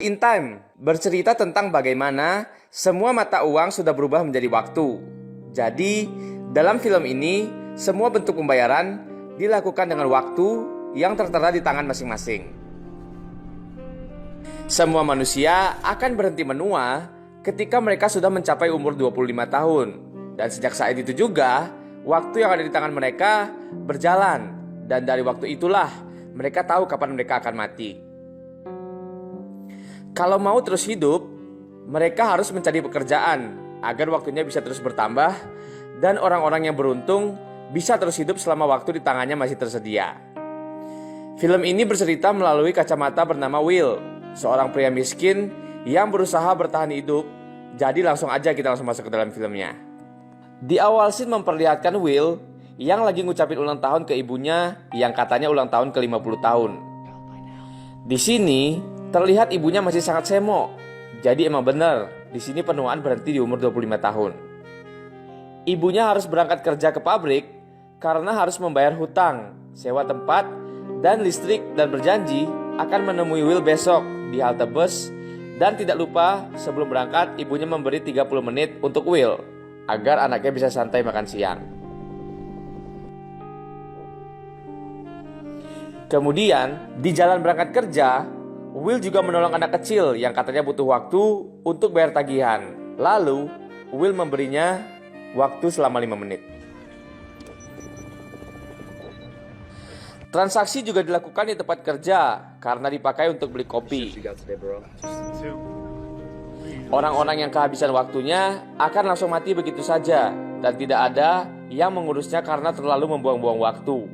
In Time bercerita tentang bagaimana semua mata uang sudah berubah menjadi waktu. Jadi, dalam film ini, semua bentuk pembayaran dilakukan dengan waktu yang tertera di tangan masing-masing. Semua manusia akan berhenti menua ketika mereka sudah mencapai umur 25 tahun. Dan sejak saat itu juga, waktu yang ada di tangan mereka berjalan. Dan dari waktu itulah, mereka tahu kapan mereka akan mati. Kalau mau terus hidup, mereka harus mencari pekerjaan agar waktunya bisa terus bertambah dan orang-orang yang beruntung bisa terus hidup selama waktu di tangannya masih tersedia. Film ini bercerita melalui kacamata bernama Will, seorang pria miskin yang berusaha bertahan hidup. Jadi langsung aja kita masuk ke dalam filmnya. Di awal scene memperlihatkan Will yang lagi ngucapin ulang tahun ke ibunya yang katanya ulang tahun ke 50 tahun. Di sini terlihat ibunya masih sangat semo. Jadi emang bener, di sini penuaan berhenti di umur 25 tahun. Ibunya harus berangkat kerja ke pabrik karena harus membayar hutang, sewa tempat, dan listrik, dan berjanji akan menemui Will besok di halte bus. Dan tidak lupa sebelum berangkat ibunya memberi 30 menit untuk Will agar anaknya bisa santai makan siang. Kemudian di jalan berangkat kerja, Will juga menolong anak kecil yang katanya butuh waktu untuk bayar tagihan. Lalu, Will memberinya waktu selama 5 menit. Transaksi juga dilakukan di tempat kerja karena dipakai untuk beli kopi. Orang-orang yang kehabisan waktunya akan langsung mati begitu saja dan tidak ada yang mengurusnya karena terlalu membuang-buang waktu.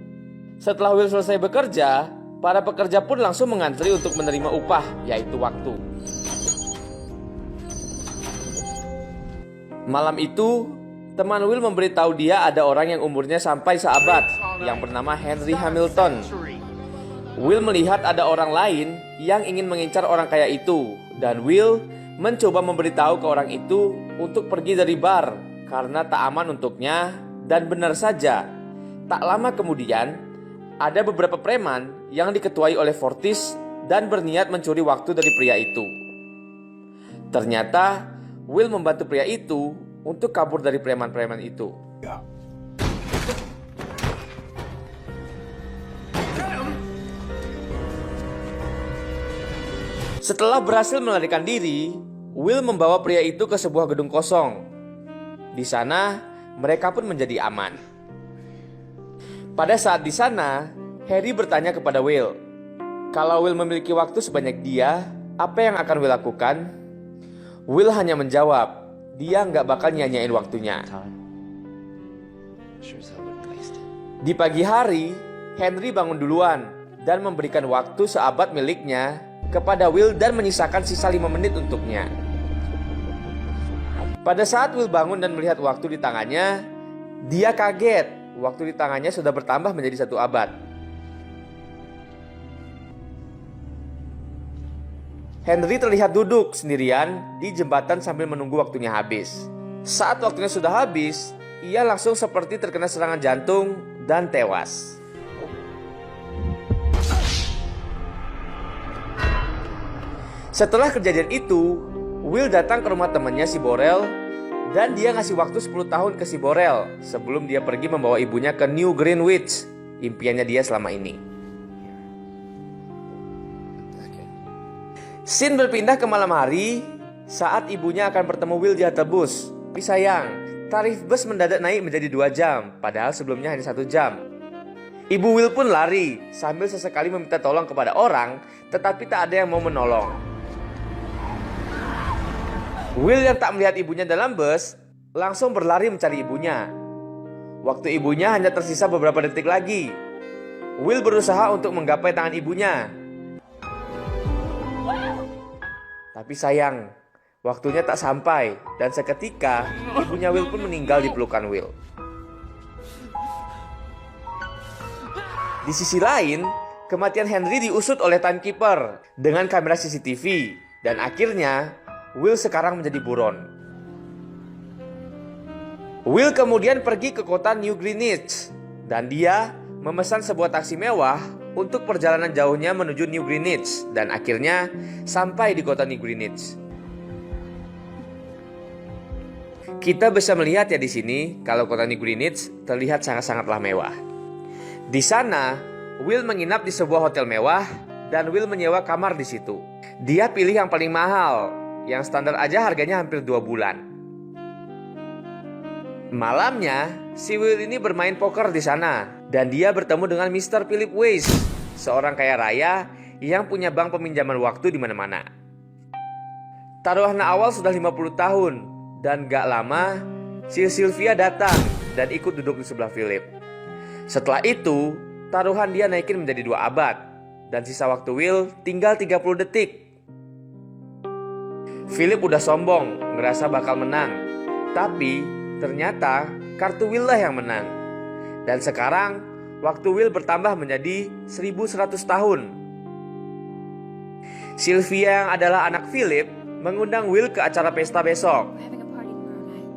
Setelah Will selesai bekerja, para pekerja pun langsung mengantri untuk menerima upah, yaitu waktu. Malam itu, teman Will memberitahu dia ada orang yang umurnya sampai seabad, yang bernama Henry Hamilton. Will melihat ada orang lain yang ingin mengincar orang kaya itu, dan Will mencoba memberitahu ke orang itu untuk pergi dari bar, karena tak aman untuknya, dan benar saja. Tak lama kemudian, ada beberapa preman yang diketuai oleh Fortis dan berniat mencuri waktu dari pria itu. Ternyata Will membantu pria itu untuk kabur dari preman-preman itu. Setelah berhasil melarikan diri, Will membawa pria itu ke sebuah gedung kosong. Di sana, mereka pun menjadi aman. Pada saat di sana, Harry bertanya kepada Will, kalau Will memiliki waktu sebanyak dia, apa yang akan Will lakukan? Will hanya menjawab, dia nggak bakal nyanyain waktunya. Di pagi hari, Henry bangun duluan dan memberikan waktu seabad miliknya kepada Will dan menyisakan sisa 5 menit untuknya. Pada saat Will bangun dan melihat waktu di tangannya, dia kaget. Waktu di tangannya sudah bertambah menjadi 1 abad. Henry terlihat duduk sendirian di jembatan sambil menunggu waktunya habis. Saat waktunya sudah habis, ia langsung seperti terkena serangan jantung dan tewas. Setelah kejadian itu, Will datang ke rumah temannya si Borel dan dia ngasih waktu 10 tahun ke si Borel sebelum dia pergi membawa ibunya ke New Greenwich, impiannya dia selama ini. Scene berpindah ke malam hari saat ibunya akan bertemu Will di halte bus. Tapi sayang, tarif bus mendadak naik menjadi 2 jam, padahal sebelumnya hanya 1 jam. Ibu Will pun lari sambil sesekali meminta tolong kepada orang, tetapi tak ada yang mau menolong. Will yang tak melihat ibunya dalam bus langsung berlari mencari ibunya. Waktu ibunya hanya tersisa beberapa detik lagi. Will berusaha untuk menggapai tangan ibunya. Tapi sayang, waktunya tak sampai dan seketika ibunya Will pun meninggal di pelukan Will. Di sisi lain, kematian Henry diusut oleh timekeeper dengan kamera CCTV dan akhirnya Will sekarang menjadi buron. Will kemudian pergi ke kota New Greenwich dan dia memesan sebuah taksi mewah untuk perjalanan jauhnya menuju New Greenwich dan akhirnya sampai di kota New Greenwich. Kita bisa melihat ya di sini kalau kota New Greenwich terlihat sangat-sangatlah mewah. Di sana, Will menginap di sebuah hotel mewah dan Will menyewa kamar di situ. Dia pilih yang paling mahal, yang standar aja harganya hampir 2 bulan. Malamnya, si Will ini bermain poker di sana dan dia bertemu dengan Mr. Philip Weiss, seorang kaya raya yang punya bank peminjaman waktu di mana-mana. Taruhan awal sudah 50 tahun dan gak lama si Sylvia datang dan ikut duduk di sebelah Philip. Setelah itu, taruhan dia naikin menjadi 2 abad dan sisa waktu Will tinggal 30 detik. Philip udah sombong, ngerasa bakal menang. Tapi ternyata kartu Will lah yang menang. Dan sekarang waktu Will bertambah menjadi 1100 tahun. Sylvia yang adalah anak Philip mengundang Will ke acara pesta besok.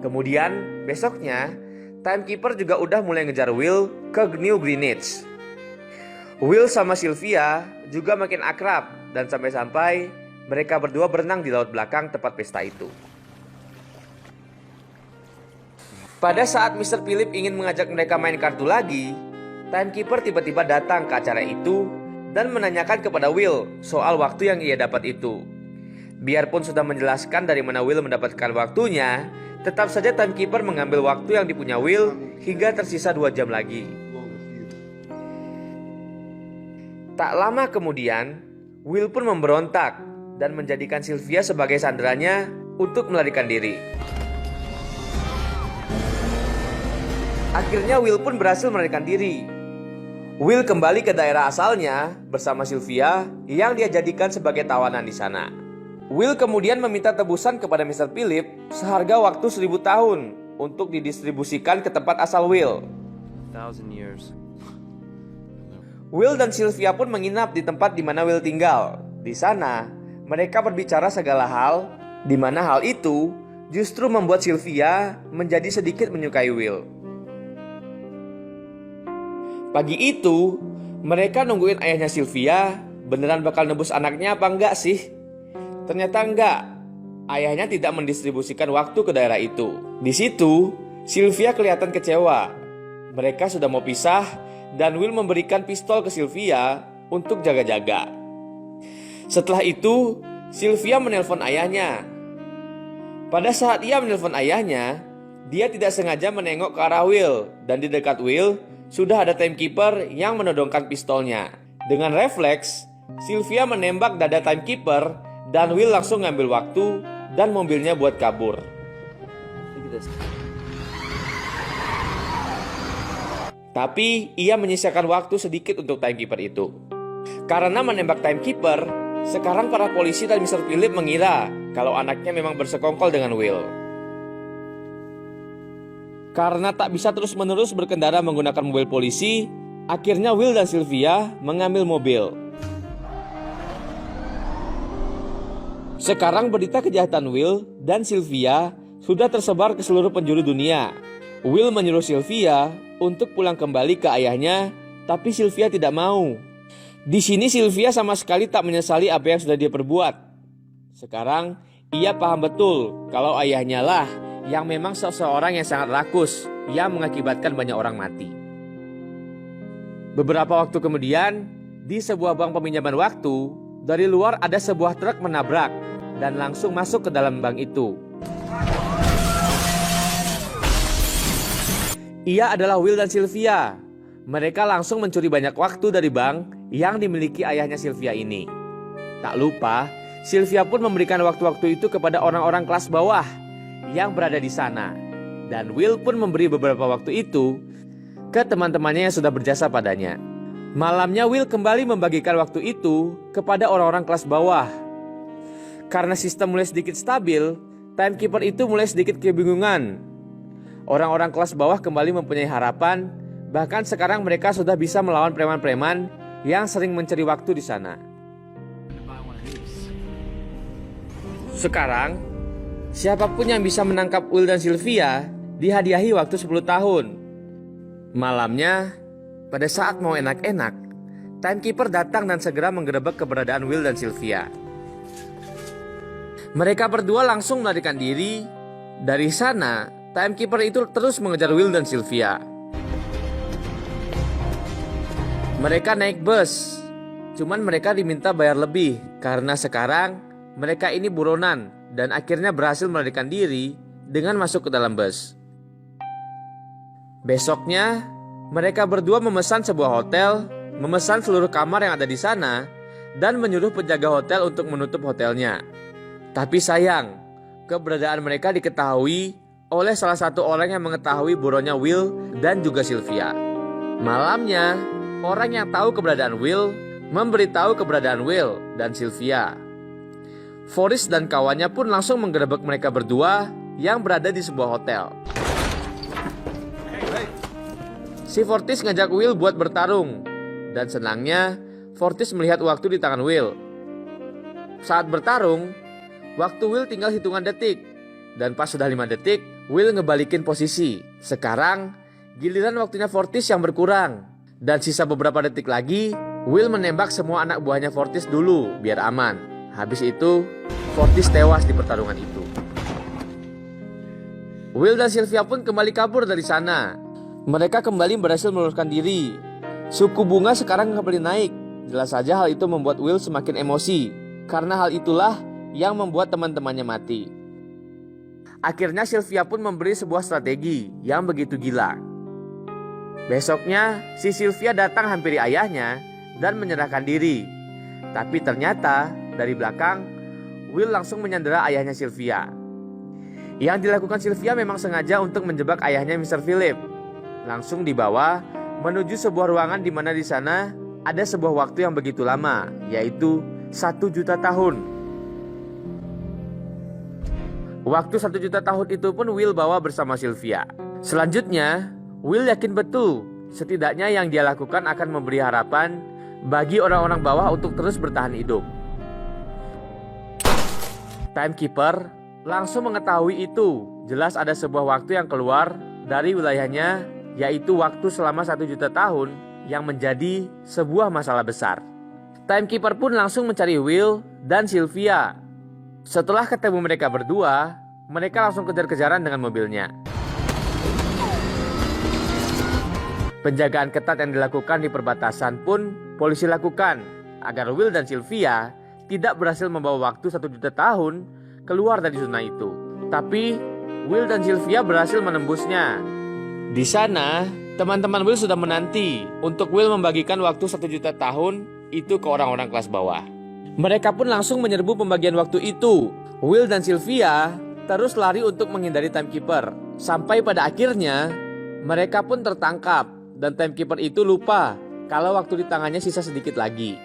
Kemudian besoknya timekeeper juga udah mulai ngejar Will ke New Greenwich. Will sama Sylvia juga makin akrab dan sampai-sampai mereka berdua berenang di laut belakang tempat pesta itu. Pada saat Mr. Philip ingin mengajak mereka main kartu lagi, timekeeper tiba-tiba datang ke acara itu dan menanyakan kepada Will soal waktu yang ia dapat itu. Biarpun sudah menjelaskan dari mana Will mendapatkan waktunya, tetap saja timekeeper mengambil waktu yang dipunya Will hingga tersisa 2 jam lagi. Tak lama kemudian, Will pun memberontak dan menjadikan Sylvia sebagai sandarannya untuk melarikan diri. Akhirnya Will pun berhasil melarikan diri. Will kembali ke daerah asalnya bersama Sylvia yang dia jadikan sebagai tawanan di sana. Will kemudian meminta tebusan kepada Mr. Philip seharga waktu 1000 tahun untuk didistribusikan ke tempat asal Will. 1,000 years. Will dan Sylvia pun menginap di tempat di mana Will tinggal. Di sana, mereka berbicara segala hal, di mana hal itu justru membuat Sylvia menjadi sedikit menyukai Will. Pagi itu, mereka nungguin ayahnya Sylvia beneran bakal nebus anaknya apa enggak sih? Ternyata enggak. Ayahnya tidak mendistribusikan waktu ke daerah itu. Di situ, Sylvia kelihatan kecewa. Mereka sudah mau pisah dan Will memberikan pistol ke Sylvia untuk jaga-jaga. Setelah itu, Sylvia menelpon ayahnya. Pada saat ia menelpon ayahnya, dia tidak sengaja menengok ke arah Will dan di dekat Will sudah ada timekeeper yang menodongkan pistolnya. Dengan refleks, Sylvia menembak dada timekeeper dan Will langsung ngambil waktu dan mobilnya buat kabur. Tapi ia menyisakan waktu sedikit untuk timekeeper itu. Karena menembak timekeeper, sekarang para polisi dan Mr. Philip mengira kalau anaknya memang bersekongkol dengan Will. Karena tak bisa terus-menerus berkendara menggunakan mobil polisi, akhirnya Will dan Sylvia mengambil mobil. Sekarang berita kejahatan Will dan Sylvia sudah tersebar ke seluruh penjuru dunia. Will menyuruh Sylvia untuk pulang kembali ke ayahnya, tapi Sylvia tidak mau. Di sini Sylvia sama sekali tak menyesali apa yang sudah dia perbuat. Sekarang ia paham betul kalau ayahnya lah yang memang seseorang yang sangat rakus yang mengakibatkan banyak orang mati. Beberapa waktu kemudian, di sebuah bank peminjaman waktu, dari luar ada sebuah truk menabrak dan langsung masuk ke dalam bank itu. Ia adalah Will dan Sylvia. Mereka langsung mencuri banyak waktu dari bank yang dimiliki ayahnya Sylvia ini. Tak lupa, Sylvia pun memberikan waktu-waktu itu kepada orang-orang kelas bawah yang berada di sana. Dan Will pun memberi beberapa waktu itu ke teman-temannya yang sudah berjasa padanya. Malamnya Will kembali membagikan waktu itu kepada orang-orang kelas bawah. Karena sistem mulai sedikit stabil, timekeeper itu mulai sedikit kebingungan. Orang-orang kelas bawah kembali mempunyai harapan. Bahkan sekarang mereka sudah bisa melawan preman-preman yang sering mencuri waktu di sana. Sekarang, siapapun yang bisa menangkap Will dan Sylvia dihadiahi waktu 10 tahun. Malamnya, pada saat mau enak-enak, Timekeeper datang dan segera menggerebek keberadaan Will dan Sylvia. Mereka berdua langsung melarikan diri. Dari sana, Timekeeper itu terus mengejar Will dan Sylvia. Mereka naik bus. Cuman mereka diminta bayar lebih karena sekarang mereka ini buronan dan akhirnya berhasil melarikan diri dengan masuk ke dalam bus. Besoknya, mereka berdua memesan sebuah hotel, memesan seluruh kamar yang ada di sana, dan menyuruh penjaga hotel untuk menutup hotelnya. Tapi sayang, keberadaan mereka diketahui oleh salah satu orang yang mengetahui buronnya Will dan juga Sylvia. Malamnya, orang yang tahu keberadaan Will memberitahu keberadaan Will dan Sylvia. Forrest dan kawannya pun langsung menggerebek mereka berdua yang berada di sebuah hotel. Si Fortis ngajak Will buat bertarung, dan senangnya Fortis melihat waktu di tangan Will. Saat bertarung, waktu Will tinggal hitungan detik, dan pas sudah 5 detik, Will ngebalikin posisi. Sekarang, giliran waktunya Fortis yang berkurang, dan sisa beberapa detik lagi, Will menembak semua anak buahnya Fortis dulu biar aman. Habis itu, Fortis tewas di pertarungan itu. Will dan Sylvia pun kembali kabur dari sana. Mereka kembali berhasil meloloskan diri. Suku bunga sekarang kembali naik. Jelas saja hal itu membuat Will semakin emosi, karena hal itulah yang membuat teman-temannya mati. Akhirnya Sylvia pun memberi sebuah strategi yang begitu gila. Besoknya, si Sylvia datang hampiri ayahnya dan menyerahkan diri. Tapi ternyata dari belakang, Will langsung menyandera ayahnya Sylvia. Yang dilakukan Sylvia memang sengaja untuk menjebak ayahnya Mr. Philip. Langsung dibawa menuju sebuah ruangan di mana di sana ada sebuah waktu yang begitu lama, yaitu 1 juta tahun. Waktu 1 juta tahun itu pun Will bawa bersama Sylvia. Selanjutnya, Will yakin betul setidaknya yang dia lakukan akan memberi harapan bagi orang-orang bawah untuk terus bertahan hidup. Timekeeper langsung mengetahui itu. Jelas ada sebuah waktu yang keluar dari wilayahnya, yaitu waktu selama 1 juta tahun yang menjadi sebuah masalah besar. Timekeeper pun langsung mencari Will dan Sylvia. Setelah ketemu mereka berdua, mereka langsung kejar-kejaran dengan mobilnya. Penjagaan ketat yang dilakukan di perbatasan pun polisi lakukan agar Will dan Sylvia tidak berhasil membawa waktu 1 juta tahun keluar dari zona itu. Tapi Will dan Sylvia berhasil menembusnya. Di sana, teman-teman Will sudah menanti untuk Will membagikan waktu 1 juta tahun itu ke orang-orang kelas bawah. Mereka pun langsung menyerbu pembagian waktu itu. Will dan Sylvia terus lari untuk menghindari Timekeeper. Sampai pada akhirnya, mereka pun tertangkap. Dan Timekeeper itu lupa kalau waktu di tangannya sisa sedikit lagi.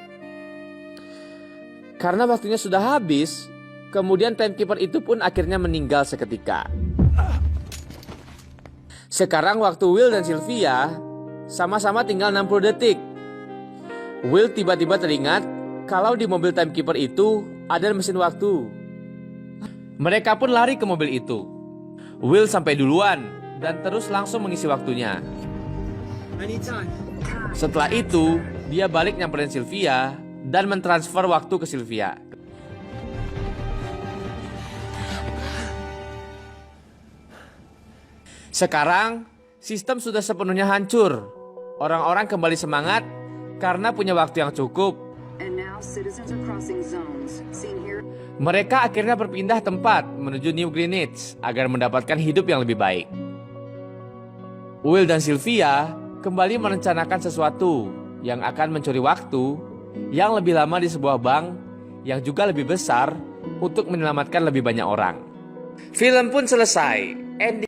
Karena waktunya sudah habis, kemudian Timekeeper itu pun akhirnya meninggal seketika. Sekarang waktu Will dan Sylvia sama-sama tinggal 60 detik. Will tiba-tiba teringat kalau di mobil Timekeeper itu ada mesin waktu. Mereka pun lari ke mobil itu. Will sampai duluan dan terus langsung mengisi waktunya. Setelah itu, dia balik nyamperin Sylvia dan mentransfer waktu ke Sylvia. Sekarang, sistem sudah sepenuhnya hancur. Orang-orang kembali semangat karena punya waktu yang cukup. Mereka akhirnya berpindah tempat menuju New Greenwich agar mendapatkan hidup yang lebih baik. Will dan Sylvia kembali merencanakan sesuatu yang akan mencuri waktu yang lebih lama di sebuah bank yang juga lebih besar untuk menyelamatkan lebih banyak orang. Film pun selesai. Ending